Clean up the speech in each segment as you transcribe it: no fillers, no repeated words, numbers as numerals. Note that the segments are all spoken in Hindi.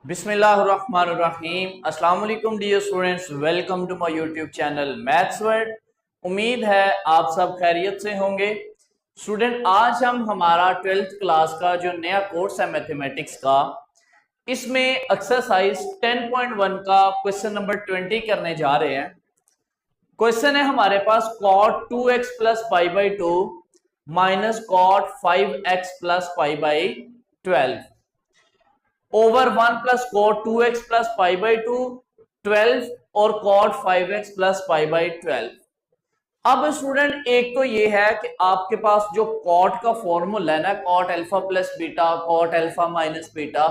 बिस्मिल्लाहिर्रहमानिर्रहीम। अस्सलाम वालेकुम dear students, welcome to my YouTube channel maths world. उम्मीद है आप सब खैरियत से होंगे। स्टूडेंट, आज हम हमारा 12th क्लास का जो नया कोर्स है मैथमेटिक्स का, इसमें एक्सरसाइज 10.1 का क्वेश्चन नंबर 20 करने जा रहे हैं। क्वेश्चन है हमारे पास cot 2x plus pi by 2 minus cot 5x plus pi by 12 over 1 plus cot 2x plus pi by 2 12 और cot 5x plus pi by 12। अब स्टूडेंट, एक तो ये है कि आपके पास जो cot का फॉर्मूला है ना, cot alpha plus beta, cot alpha minus beta,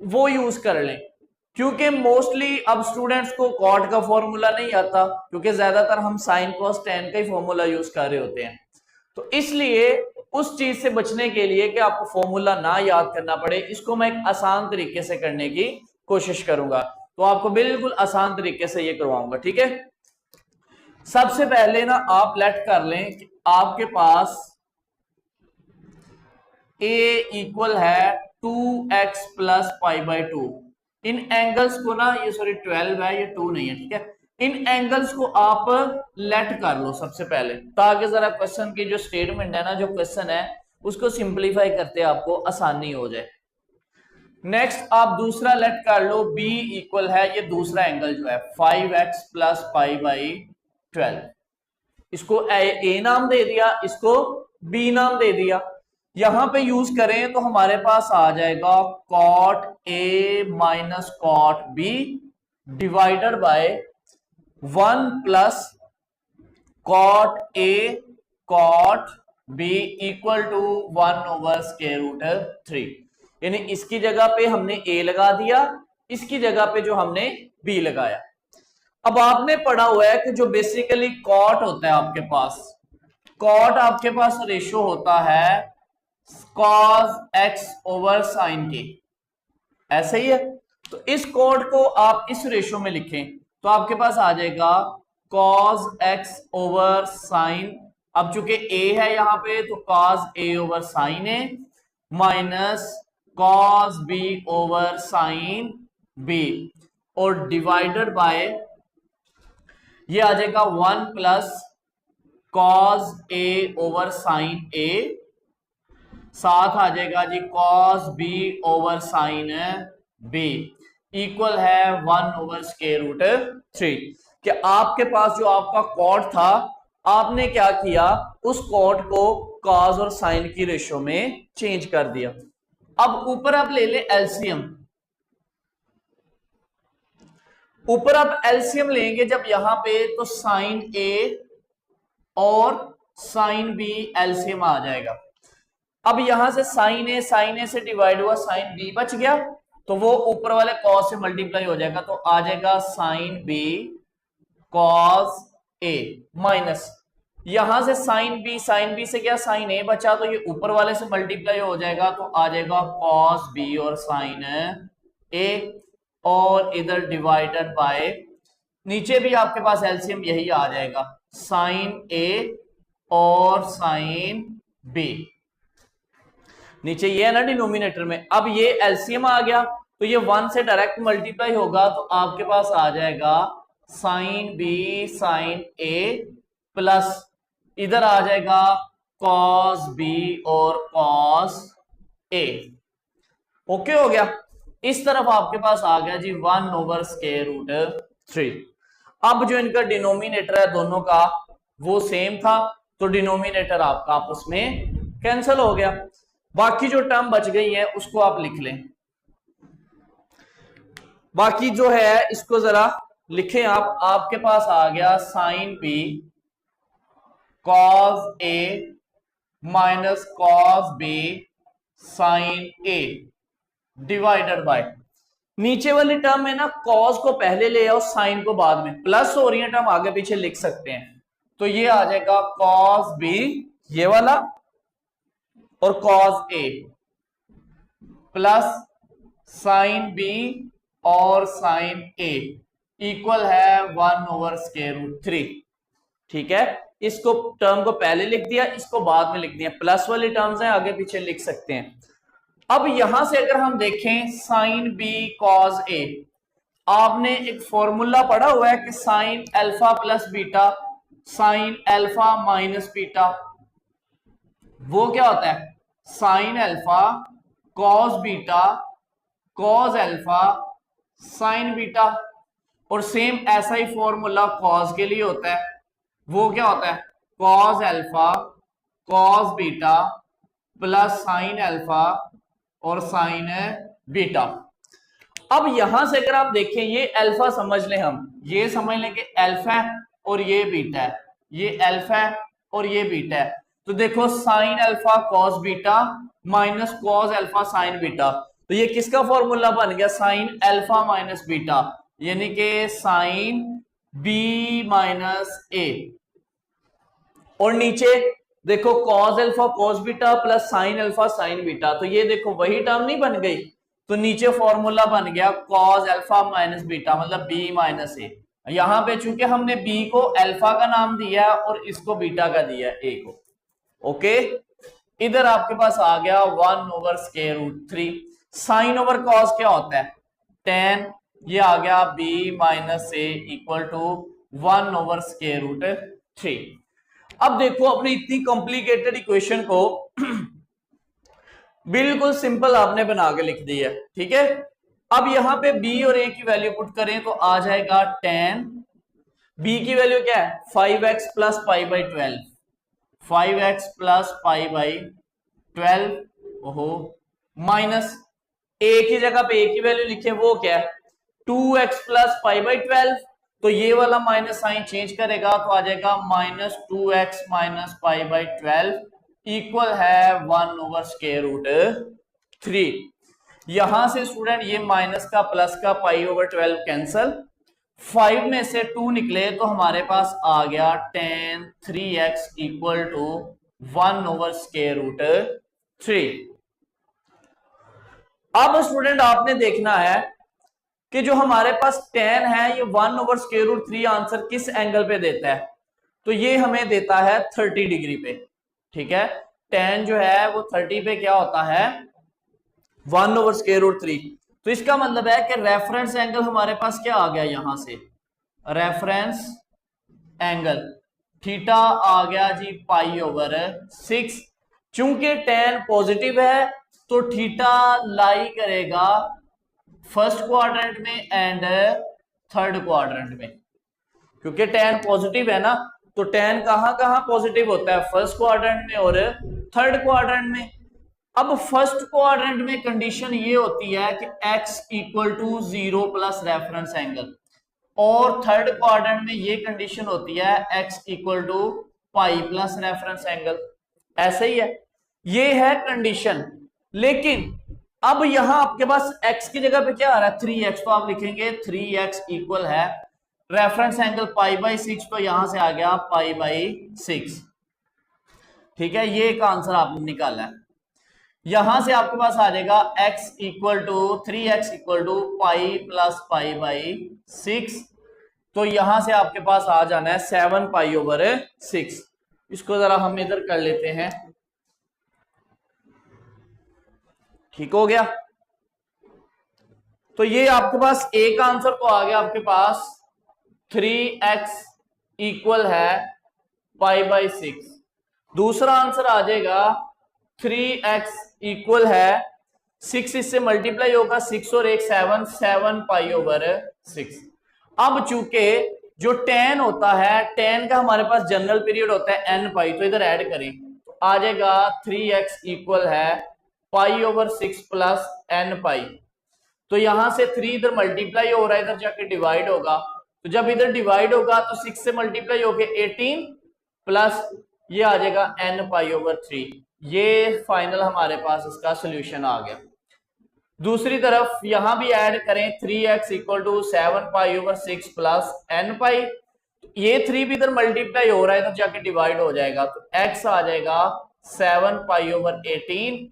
वो यूज कर लें, क्योंकि मोस्टली अब स्टूडेंट्स को cot का फॉर्मूला नहीं आता, क्योंकि ज्यादातर हम साइन cos tan का ही फॉर्मूला यूज कर रहे होते हैं। तो इसलिए उस चीज से बचने के लिए कि आपको फॉर्मूला ना याद करना पड़े, इसको मैं एक आसान तरीके से करने की कोशिश करूंगा। तो आपको बिल्कुल आसान तरीके से ये करवाऊंगा, ठीक है। सबसे पहले ना आप लेट कर लें कि आपके पास a इक्वल है 2x plus pi by 2। In angles को ना, ये सॉरी 12 है, ये 2 नहीं है, ठीक है। इन एंगल्स को आप लेट कर लो सबसे पहले, ताकि जरा क्वेश्चन की जो स्टेटमेंट है ना, जो क्वेश्चन है, उसको सिंपलीफाई करते आपको आसानी हो जाए। नेक्स्ट आप दूसरा लेट कर लो, b इक्वल है, ये दूसरा एंगल जो है 5x प्लस पाई बाई 12। इसको a नाम दे दिया, इसको b नाम दे दिया। यहां पे यूज करें तो हमारे पास आ जाएगा cot a minus cot b divided by 1 plus cot a cot b equal to 1 over square root 3। यानी इसकी जगह पे हमने a लगा दिया, इसकी जगह पे जो हमने b लगाया। अब आपने पढ़ा हुआ है कि जो बेसिकली cot होता है आपके पास, cot आपके पास रेशो होता है cos x over sin k, ऐसे ही है। तो इस cot को आप इस रेशो में लिखें तो आपके पास आ जाएगा cos x ओवर sin, अब चूंकि a है यहां पे तो cos a over sin a minus cos b over sin b और डिवाइडेड बाय ये आ जाएगा 1 plus cos a over sin a, साथ आ जाएगा जी cos b over sin b equal है 1 ओवर स्क्वायर रूट 3। कि आपके पास जो आपका cot था, आपने क्या किया, उस cot को cos और sin की रेशो में चेंज कर दिया। अब ऊपर आप ले ले एलसीएम, ऊपर आप एलसीएम लेंगे जब यहां पे, तो sin a और sin b एलसीएम आ जाएगा। अब यहां से sin a से डिवाइड हुआ, sin b बच गया, तो वो ऊपर वाले cos से मल्टीप्लाई हो जाएगा, तो आ जाएगा sin b cos a minus यहां से sin b से क्या sin a बचा, तो ये ऊपर वाले से मल्टीप्लाई हो जाएगा, तो आ जाएगा cos b और sin a और इधर डिवाइडेड बाय नीचे भी आपके पास एलसीएम यही आ जाएगा, sin a और sin b। नीचे ये है ना डिनोमिनेटर में, अब ये एलसीएम आ गया तो ये 1 से डायरेक्ट मल्टीप्लाई होगा, तो आपके पास आ जाएगा sin b sin a plus इधर आ जाएगा cos b और cos a। ओके हो गया। इस तरफ आपके पास आ गया जी 1 ओवर स्क्वायर रूट 3। अब जो इनका डिनोमिनेटर है दोनों का वो सेम था, तो डिनोमिनेटर आपका आपस में कैंसिल हो गया। बाकी जो टर्म बच गई है उसको आप लिख लें, बाकी जो है इसको जरा लिखें आप। आपके पास आ गया sin b cos a minus cos b sin a divided by नीचे वाली टर्म में ना cos को पहले ले आओ, sin को बाद में, प्लस हो रही है टर्म आगे पीछे लिख सकते हैं, तो ये आ जाएगा cos b ये वाला और cos a plus sin b और sin a इक्वल है 1 ओवर स्क्वायर रूट 3। ठीक है, इसको टर्म को पहले लिख दिया, इसको बाद में लिख दिया, प्लस वाली टर्म्स हैं आगे पीछे लिख सकते हैं। अब यहां से अगर हम देखें साइन बी कॉज ए, आपने एक फॉर्मूला पढ़ा हुआ है कि sine alpha plus beta sine alpha minus beta, वो क्या होता है sine alpha cos beta cos alpha sign beta. और सेम ऐसा ही फॉर्मूला कॉस के लिए होता है, वो क्या होता है cos alpha cos beta plus sine alpha और साइन बीटा। अब यहां से अगर आप देखें ये अल्फा समझ लें, हम ये समझ लें कि अल्फा है और ये बीटा है, ये अल्फा है और ये बीटा है। तो देखो sine alpha cos beta minus cos alpha sign beta, तो ये किसका फॉर्मूला बन गया साइन अल्फा माइनस बीटा, यानी कि साइन बी माइनस ए। और नीचे देखो cos alpha cos beta plus sine alpha sign beta, तो ये देखो वही टर्म नहीं बन गई, तो नीचे फॉर्मूला बन गया कॉस अल्फा माइनस बीटा मतलब बी माइनस ए। यहां पे चूंकि हमने बी को अल्फा का नाम दिया है और इसको बीटा का दिया है ए को, ओके। इधर आपके पास आ गया 1/√3। साइन ओवर कॉस क्या होता है tan, ये आ गया b minus A equal to 1/√3। अब देखो अपनी इतनी कॉम्प्लिकेटेड इक्वेशन को बिल्कुल सिंपल आपने बना के लिख दी है, ठीक है। अब यहां पे b और a की वैल्यू पुट करें तो आ जाएगा tan, b की वैल्यू क्या है 5x plus pi by 12, 5x plus pi by 12 ओहो माइनस a की जगह पे a की वैल्यू लिखे वो क्या है 2x प्लस पाई बाई 12, तो ये वाला माइनस साइन चेंज करेगा तो आ जाएगा minus 2x minus pi by 12 equal है 1/√3। यहां से स्टूडेंट ये माइनस का प्लस का पाई ओवर 12 कैंसल, 5 में से 2 निकले तो हमारे पास आ गया tan 3x इक्वल टू 1/√3। अब स्टूडेंट आपने देखना है कि जो हमारे पास tan है ये 1/√3 आंसर किस एंगल पे देता है, तो ये हमें देता है 30 डिग्री पे, ठीक है। tan जो है वो 30 पे क्या होता है 1/√3, तो इसका मतलब है कि रेफरेंस एंगल हमारे पास क्या आ गया यहां से रेफरेंस एंगल थीटा आ गया जी π/6। चूंकि tan पॉजिटिव है तो थीटा लाई करेगा फर्स्ट क्वाड्रेंट में एंड थर्ड क्वाड्रेंट में, क्योंकि tan पॉजिटिव है ना, तो tan कहां कहां पॉजिटिव होता है फर्स्ट क्वाड्रेंट में और थर्ड क्वाड्रेंट में। अब फर्स्ट क्वाड्रेंट में कंडीशन ये होती है कि x equal to 0 plus reference angle, और थर्ड क्वाड्रेंट में ये कंडीशन होती है x equal to pi plus reference angle, ऐसे ही है, ये है कंडीशन। लेकिन अब यहां आपके पास x की जगह पे क्या आ रहा है 3x, तो आप लिखेंगे 3x इक्वल है रेफरेंस एंगल π/6, तो यहां से आ गया π/6, ठीक है। ये एक आंसर आपने निकाला है। यहां से आपके पास आ जाएगा x equal to 3x equal to pi plus π/6, तो यहां से आपके पास आ जाना है 7π/6। इसको जरा हम इधर कर लेते हैं, ठीक हो गया। तो ये आपके पास एक आंसर तो आ गया आपके पास 3x इक्वल है π/6, दूसरा आंसर आ जाएगा 3x इक्वल है 6, इससे मल्टीप्लाई होगा 6 और 1 7, 7π/6। अब चूंकि जो tan होता है tan का हमारे पास जनरल पीरियड होता है n π, तो इधर ऐड करें तो आ जाएगा 3x इक्वल है π/6 प्लस n π, तो यहां से 3 इधर मल्टीप्लाई हो रहा है, इधर जाके डिवाइड होगा, तो जब इधर डिवाइड होगा तो 6 से मल्टीप्लाई होके 18 प्लस ये आ जाएगा n π/3। ये फाइनल हमारे पास इसका सोल्यूशन आ गया। दूसरी तरफ यहां भी ऐड करें 3x equal to 7π/6 plus n π, ये 3 भी इधर मल्टीप्लाई हो रहा है, इधर जाके डिवाइड हो जाएगा, तो x आ जाएगा 7π/18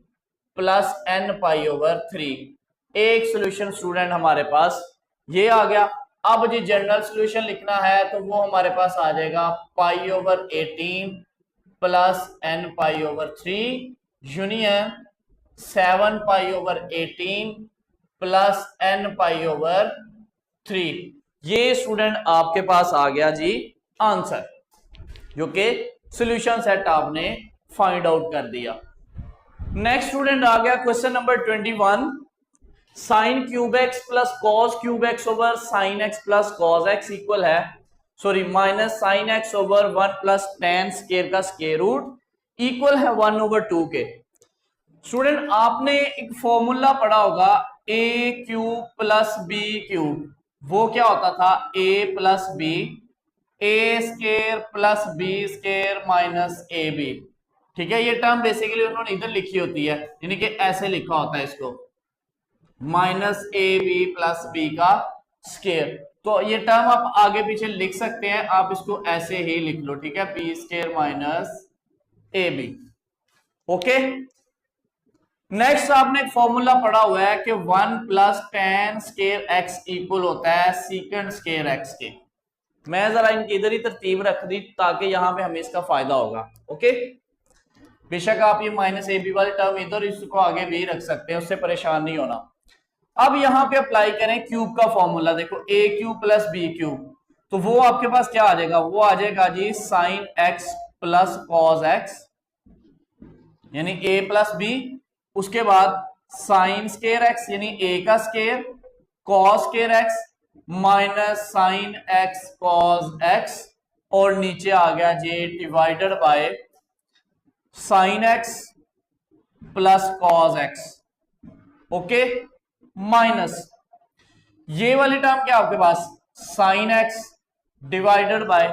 प्लस n π/3। एक सोल्यूशन स्टूडेंट हमारे पास ये आ गया। अब जी जनरल सोल्यूशन लिखना है तो वो हमारे पास आ जाएगा π/18 plus n π/3 union 7 pi over 18 plus n pi over 3। ये स्टूडेंट आपके पास आ गया जी आंसर, जो कि सॉल्यूशन सेट आपने फाइंड आउट कर दिया। नेक्स्ट स्टूडेंट आ गया question number 21, sine cube x plus cos cube x over sine x plus cos x equal है, sorry minus sine x over 1 plus tan square का स्केयर रूट इक्वल है 1 ओवर 2 के। स्टूडेंट आपने एक फॉर्मूला पढ़ा होगा A cube plus B cube, वो क्या होता था a plus B, A square plus B square minus A B. ठीक है, ये टर्म बेसिकली उन्होंने इधर लिखी होती है, यानी कि ऐसे लिखा होता है इसको, minus A B plus B का स्केयर। तो ये टर्म आप आगे पीछे लिख सकते हैं, आप इसको ऐसे ही लिख लो, ठीक है, B square minus A B. Okay, next आपने एक फॉर्मूला पढ़ा हुआ है कि 1 plus tan square x equal होता है सीकेंड स्केयर एक्स के। मैं जरा इनकी इधर ही तरतीब रख दी ताकि यहां पे हमें इसका फायदा होगा। ओके, बेशक आप ये माइनस ए बी वाली टर्म इधर इसको आगे भी रख सकते हैं, उससे परेशान नहीं होना। अब यहां पे अप्लाई करें क्यूब का फॉर्मूला, देखो ए क्यूब प्लस बी क्यूब, तो वो आपके पास क्या आ जाएगा, वो आ जाएगा जी sine x plus cos x, यानी ए प्लस बी, उसके बाद साइन स्केयर एक्स यानी ए का square, cos square x minus sine x cos x, और नीचे आ गया जी divided by sine x plus cos x. Okay, minus ये वाली टर्म क्या आपके पास sine x divided by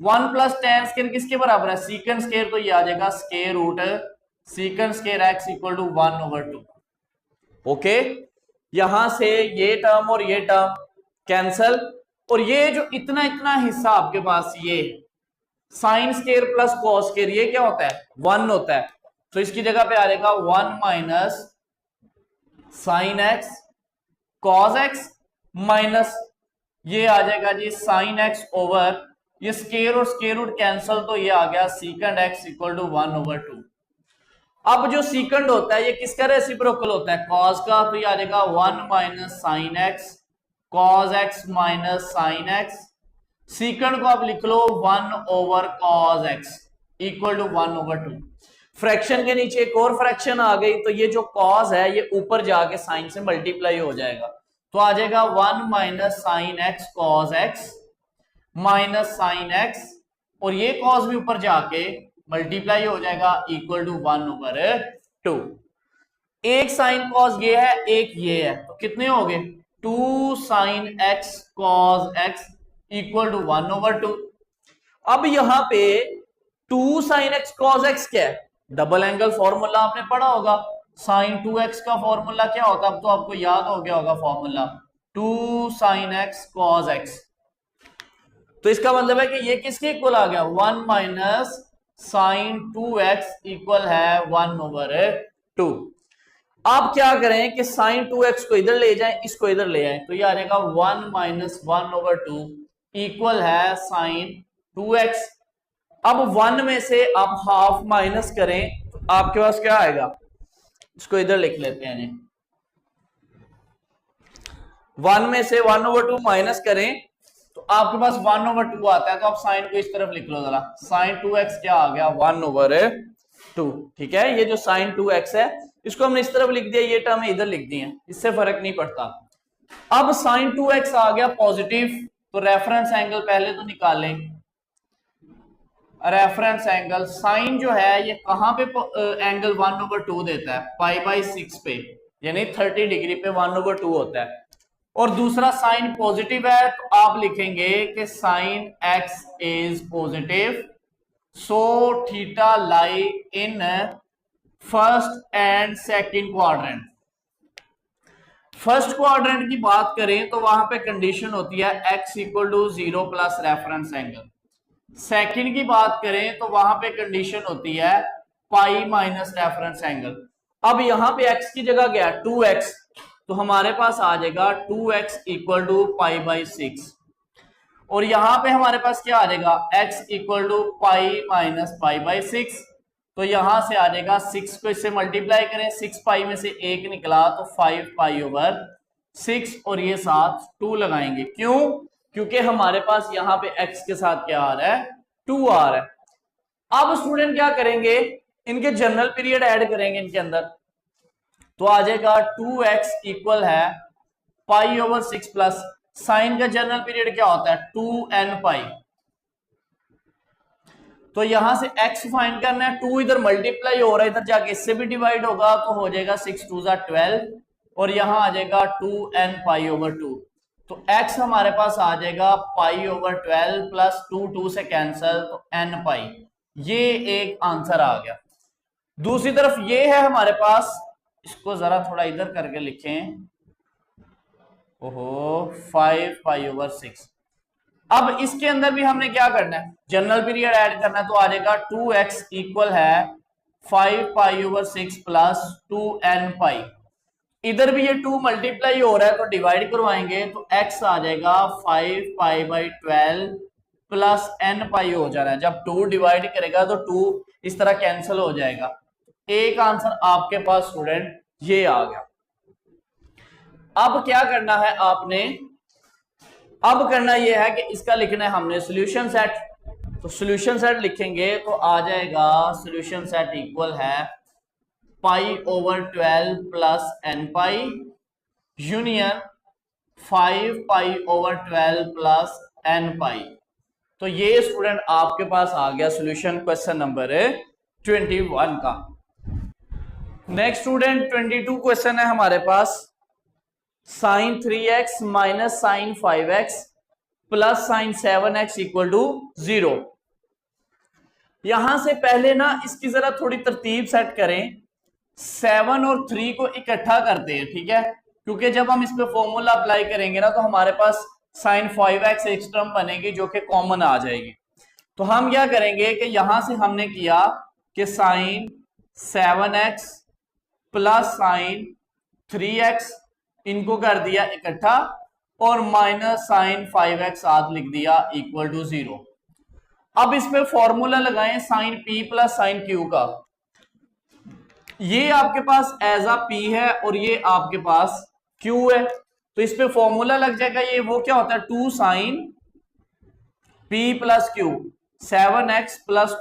1 plus tan square किसके बराबर है, सीकेंड स्केयर, तो ये आ जाएगा square root secant square x equal to 1 over 2। Okay, यहां से ये टर्म और ये टर्म कैंसल, और ये जो इतना इतना हिस्सा आपके पास ये sine square plus cos square, ये क्या होता है 1 होता है, तो इसकी जगह पे आ जाएगा 1 minus sine x cos x minus ये आ जाएगा जी साइन एक्स ओवर ये स्केयर और स्केयर रूट कैंसल, तो ये आ गया second x equal to 1 over 2। अब जो सीकेंड होता है ये किसका रेसिप्रोकल होता है, कॉस का, तो ये आ जाएगा 1 minus sine x cos x minus sine x, second को आप लिख लो 1 over cos x equal to 1 over 2। Fraction के नीचे एक और फ्रैक्शन आ गई, तो ये जो कॉस है ये ऊपर जाके साइन से मल्टीप्लाई हो जाएगा, तो आ जाएगा 1 minus sine x cos x minus sine x, और ये कॉस भी ऊपर जाके मल्टीप्लाई हो जाएगा इक्वल टू 1 ओवर 2। एक साइन कॉस ये है, एक ये है, तो कितने हो गए 2 sine x cos x equal to 1 over 2। अब यहां पे 2 साइन एक्स कॉस एक्स क्या है, डबल एंगल फॉर्मूला आपने पढ़ा होगा, साइन 2x का फॉर्मूला क्या होता है, अब तो आपको याद हो गया होगा formula 2 sine x cos x. तो इसका मतलब है कि ये किसके इक्वल आ गया 1 माइनस साइन 2x इक्वल है 1 ओवर 2। आप क्या करें कि साइन 2x को इधर ले जाएं, इसको इधर ले आए, तो ये आ जाएगा 1 माइनस 1 ओवर 2 इक्वल है साइन 2x। अब 1 में से आप हाफ माइनस करें तो आपके पास क्या आएगा, इसको इधर लिख लेते हैं जी, 1 में से 1 ओवर 2 माइनस करें तो आपके पास 1 ओवर 2 आता है, तो आप साइन को इस तरफ लिख लो जरा, साइन 2x क्या आ गया 1 ओवर 2। ठीक है, ये जो साइन 2x है इसको हमने इस तरफ लिख दिया, ये टर्म इधर लिख दी है, इससे फर्क नहीं पड़ता। अब साइन 2x आ गया पॉजिटिव, तो रेफरेंस एंगल पहले तो निकालें, रेफरेंस एंगल साइन जो है ये कहां पे एंगल 1 ओवर 2 देता है, पाई बाई 6 पे, यानी 30 डिग्री पे 1 ओवर 2 होता है, और दूसरा साइन पॉजिटिव है, तो आप लिखेंगे कि sine x is positive, so theta lie in first and second quadrant. First quadrant की बात करें तो वहां पे कंडीशन होती है x equal to 0 plus reference angle. Second की बात करें तो वहां पे कंडीशन होती है पाई माइनस रेफरेंस एंगल। अब यहां पे x की जगह गया 2x, तो हमारे पास आ जाएगा 2x equal to pi by 6, और यहां पे हमारे पास क्या आ जाएगा x equal to pi minus pi by 6। तो यहां से आ जाएगा 6 को इससे मल्टीप्लाई करें, 6 पाई में से 1 निकला तो 5 पाई ओवर 6 और ये साथ 2 लगाएंगे। क्यों? क्योंकि हमारे पास यहाँ पे x के साथ क्या आ रहा है, 2 आ रहा है। अब स्टूडेंट क्या करेंगे, इनके जनरल पीरियड ऐड करेंगे इनके अंदर, तो आ जाएगा 2x इक्वल है पाई ओवर 6 प्लस साइन का जनरल पीरियड क्या होता है 2n पाई। तो यहां से x फाइंड करना है, 2 इधर मल्टीप्लाई हो रहा है, इधर जाके इससे भी डिवाइड होगा तो हो जाएगा 6 2 12 और यहां आ जाएगा 2n पाई ओवर 2। तो x हमारे पास आ जाएगा पाई ओवर 12 प्लस 2 2 से कैंसल तो n पाई। ये एक आंसर आ गया। दूसरी तरफ ये है हमारे पास, इसको जरा थोड़ा इधर करके लिखें, ओहो 5 पाई ओवर 6। अब इसके अंदर भी हमने क्या करना है, जनरल पीरियड ऐड करना है, तो आ जाएगा 2x इक्वल है 5 पाई ओवर 6 प्लस 2n पाई। इधर भी ये 2 मल्टीप्लाई हो रहा है तो डिवाइड करवाएंगे तो x आ जाएगा 5 पाई बाई 12 प्लस n पाई हो जा रहा है। जब 2 डिवाइड करेगा तो 2 इस तरह कैंसिल हो जाएगा। एक आंसर आपके पास स्टूडेंट ये आ गया। अब क्या करना है आपने, अब करना यह है कि इसका लिखना है हमने सोल्यूशन सेट। तो सोल्यूशन सेट लिखेंगे तो आ जाएगा सोल्यूशन सेट इक्वल है pi over 12 plus n pi union 5 pi over 12 plus n pi. तो ये स्टूडेंट आपके पास आ गया सोल्यूशन क्वेश्चन नंबर 21 का। नेक्स्ट स्टूडेंट 22 क्वेश्चन है हमारे पास, sine 3x minus sine 5x plus sine 7x equal to 0। यहां से पहले ना इसकी जरा थोड़ी तरतीब सेट करें, 7 और 3 को इकट्ठा करते हैं, ठीक है, क्योंकि जब हम इस पे फॉर्मूला अप्लाई करेंगे ना तो हमारे पास साइन 5x एक टर्म बनेगी जो कि कॉमन आ जाएगी। तो हम क्या करेंगे कि यहां से हमने किया कि sign 7x plus sign 3x इनको कर दिया इकट्ठा और माइनस साइन 5x साथ लिख दिया इक्वल टू 0। अब इसमें फॉर्मूला लगाएं sine p plus sine q का। ये आपके पास एज अ p है और ये आपके पास q है, तो इस पे फॉर्मूला लग जाएगा। ये वो क्या होता है 2 sine p plus q 7x plus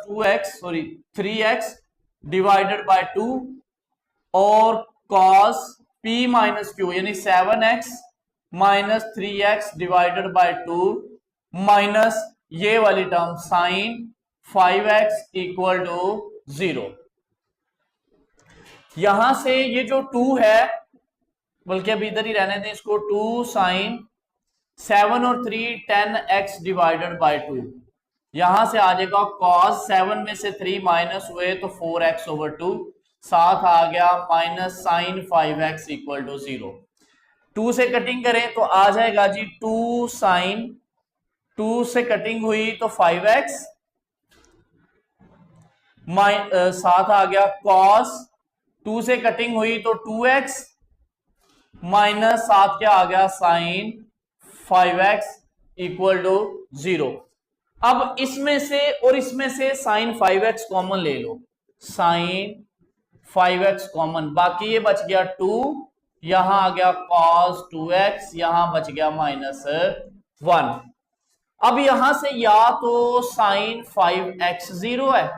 3x divided by 2 और cos p माइनस क्यू यानी 7x minus 3x divided by 2 minus ये वाली term sign 5x equal to 0। यहां से ये जो 2 है, बल्कि अब इधर ही रहने दें इसको, 2 साइन 7 और 3 10x डिवाइडेड बाय 2। यहां से आ जाएगा cos 7 में से 3 माइनस हुए तो 4x ओवर 2 साथ आ गया minus sine 5x equal to 0। 2 से कटिंग करें तो आ जाएगा जी 2 साइन 2 से कटिंग हुई तो 5x साथ आ गया cos 2 से कटिंग हुई तो 2x माइनस साथ क्या आ गया साइन 5x इक्वल टू 0। अब इसमें से और इसमें से साइन 5x कॉमन ले लो, साइन 5x कॉमन, बाकी ये बच गया 2, यहां आ गया cos 2x, यहां बच गया माइनस 1। अब यहां से या तो साइन 5x 0 है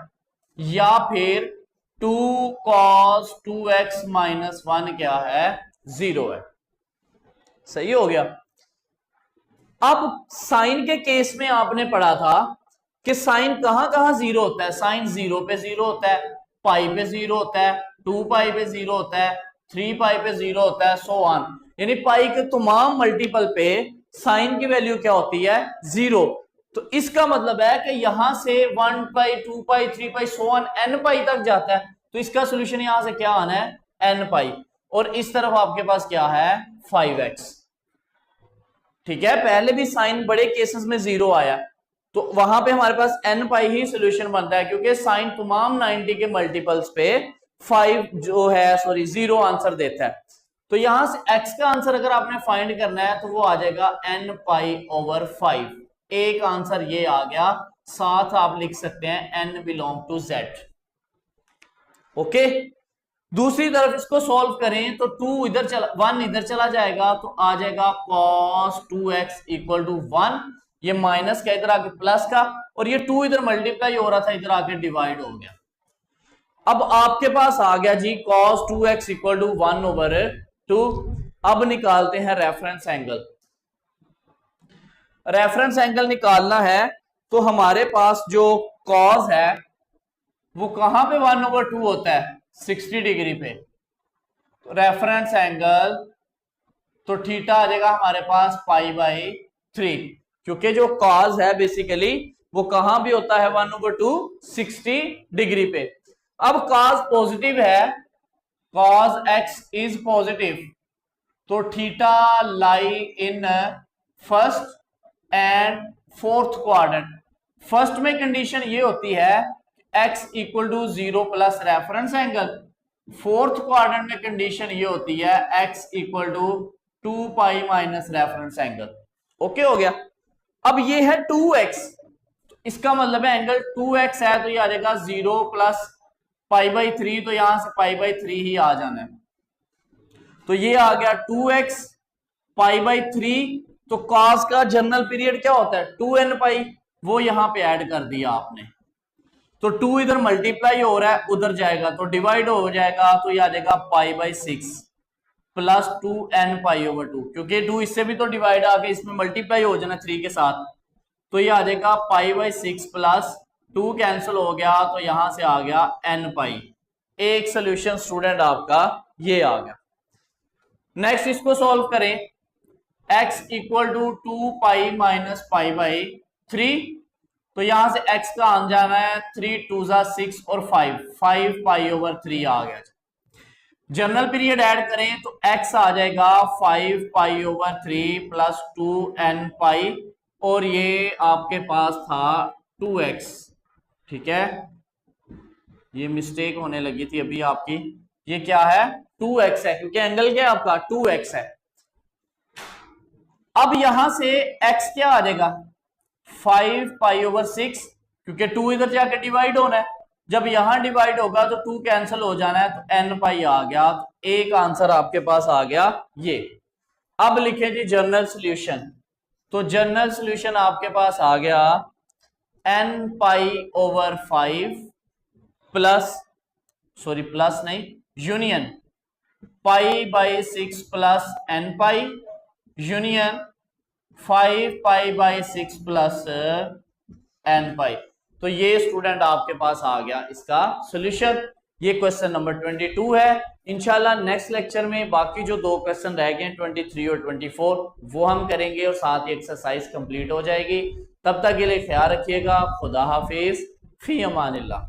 या फिर 2 cos 2x माइनस 1 क्या है 0 है। सही हो गया। अब साइन के केस में आपने पढ़ा था कि साइन कहां कहां 0 होता है, साइन 0 पे 0 होता है, पाई पे 0 होता है, 2 पाई पे 0 होता है, 3 पाई पे 0 होता है, सो ऑन। यानी पाई के तमाम मल्टीपल पे साइन की वैल्यू क्या होती है 0। तो इसका मतलब है कि यहां से 1 पाई 2 पाई 3 पाई सो ऑन n पाई तक जाता है, तो इसका सोल्यूशन यहां से क्या आना है n पाई, और इस तरफ आपके पास क्या है 5x। ठीक है, पहले भी साइन बड़े केसेस में 0 आया तो वहां पे हमारे पास n पाई ही सोल्यूशन बनता है, क्योंकि साइन तमाम 90 के मल्टीपल्स पे 5 जो है 0 आंसर देता है। तो यहां से x का आंसर अगर आपने फाइंड करना है तो वो आ जाएगा n पाई ओवर 5। एक आंसर ये आ गया, साथ आप लिख सकते हैं n belong to z। Okay, दूसरी तरफ इसको सॉल्व करें तो 2 इधर चला, 1 इधर चला जाएगा तो आ जाएगा cos 2x इक्वल टू 1, ये माइनस का इधर आके प्लस का, और ये 2 इधर मल्टीप्लाई हो रहा था इधर आके डिवाइड हो गया। अब आपके पास आ गया जी cos 2x इक्वल टू 1/2। अब निकालते हैं रेफरेंस एंगल। रेफरेंस एंगल निकालना है तो हमारे पास जो cos है वो कहां पे 1/2 होता है, 60 डिग्री पे। तो रेफरेंस एंगल तो थीटा आ जाएगा हमारे पास π/3, क्योंकि जो cos है बेसिकली वो कहां भी होता है 1/2 60 डिग्री पे। अब cos पॉजिटिव है, cos x इज पॉजिटिव, तो theta lie in first and fourth quadrant. First में कंडीशन ये होती है x equal to 0 plus reference angle, fourth quadrant में कंडीशन ये होती है x equal to 2π minus reference angle. Okay हो गया। अब ये है 2x, इसका मतलब है एंगल 2x है तो ये आ जाएगा 0 प्लस π/3, तो यहां से π/3 ही आ जाना है, तो ये आ गया 2x π/3। तो cos का जनरल पीरियड क्या होता है 2nπ, वो यहां पे ऐड कर दिया आपने, तो 2 इधर मल्टीप्लाई हो रहा है उधर जाएगा तो डिवाइड हो जाएगा, तो ये आ जाएगा π/6 प्लस 2nπ/2, क्योंकि 2 इससे भी तो डिवाइड आके इसमें मल्टीप्लाई हो जाना 3 के साथ, तो ये आ जाएगा π/6 प्लस 2 कैंसिल हो गया, तो यहां से आ गया nπ। एक सोल्यूशन स्टूडेंट आपका ये आ गया। नेक्स्ट इसको सॉल्व करें, x इक्वल टू 2π माइनस π/3, तो यहां से x का आन जाना है 3 2 6 और 5π/3 आ गया। जनरल पीरियड ऐड करें तो x आ जाएगा 5π/3 प्लस 2nπ, और ये आपके पास था 2x। ठीक है, ये मिस्टेक होने लगी थी अभी आपकी, ये क्या है 2x है, क्योंकि एंगल क्या है आपका 2x है। अब यहां से x क्या आ जाएगा 5π/6, क्योंकि 2 इधर जाके डिवाइड होना है, जब यहां डिवाइड होगा तो 2 कैंसिल हो जाना है, तो nπ आ गया। एक आंसर आपके पास आ गया ये। अब लिखें जी जनरल सॉल्यूशन, तो जनरल सॉल्यूशन आपके पास आ गया nπ/5 प्लस नहीं union π/6 plus nπ union 5π/6 plus nπ। तो ये स्टूडेंट आपके पास आ गया इसका सॉल्यूशन। ये क्वेश्चन नंबर 22 है। इंशाल्लाह नेक्स्ट लेक्चर में बाकी जो 2 क्वेश्चन रह गए 23 और 24 वो हम करेंगे और साथ ही एक्सरसाइज कंप्लीट हो जाएगी। तब तक के लिए ख्याल रखिएगा। खुदा हाफिज, फी अमानिल्लाह।